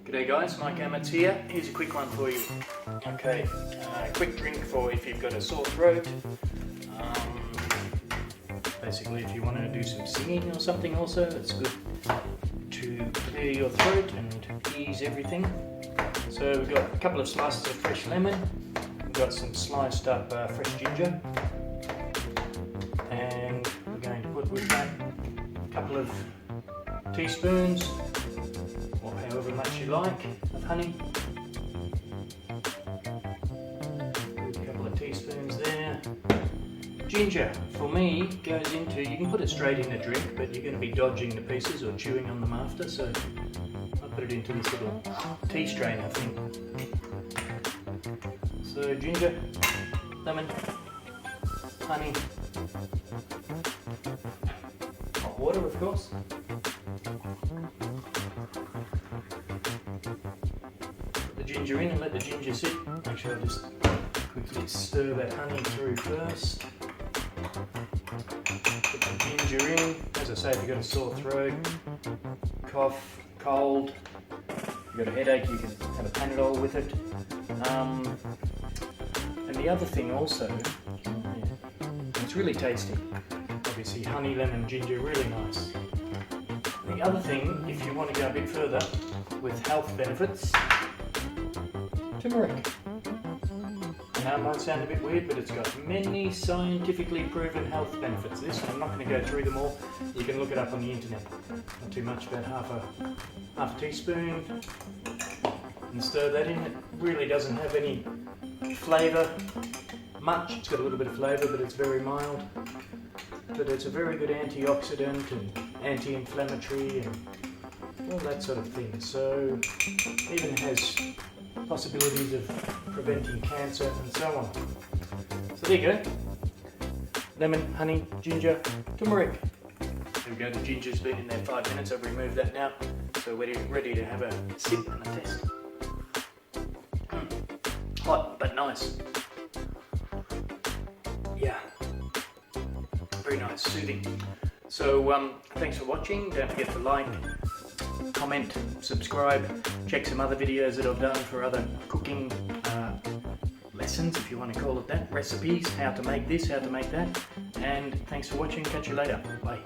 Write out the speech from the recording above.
G'day guys, Mike Amitz here. Here's a quick one for you. Okay, quick drink for if you've got a sore throat. Basically, if you want to do some singing or something also, it's good to clear your throat and ease everything. So we've got a couple of slices of fresh lemon. We've got some sliced up fresh ginger. And we're going to put with that a couple of teaspoons, or however much you like, of honey. A couple of teaspoons there. Ginger, for me, goes into, you can put it straight in a drink, but you're going to be dodging the pieces or chewing on them after, so I put it into this little tea strainer thing. So ginger, lemon, honey, hot water of course. Put the ginger in and let the ginger sit. Make sure I just quickly stir that honey through first. Put the ginger in. As I say, if you've got a sore throat, cough, cold, if you've got a headache, you can have a Panadol with it. And the other thing also, it's really tasty. Obviously honey, lemon, ginger, really nice. The other thing, if you want to go a bit further with health benefits, turmeric. Now it might sound a bit weird, but it's got many scientifically proven health benefits. This, I'm not going to go through them all. You can look it up on the internet. Not too much, about half a teaspoon. And stir that in. It really doesn't have any flavour much. It's got a little bit of flavour, but it's very mild. But it's a very good antioxidant and anti-inflammatory and all that sort of thing. So even has possibilities of preventing cancer and so on. So there you go. Lemon, honey, ginger, turmeric. There we go, the ginger's been in there 5 minutes. I've removed that now. So we're ready to have a sip and a test. Hot but nice. Yeah. Very nice, soothing. So thanks for watching. Don't forget to like, comment, subscribe, check some other videos that I've done for other cooking lessons, if you want to call it that, recipes, how to make this, how to make that. And thanks for watching. Catch you later. Bye.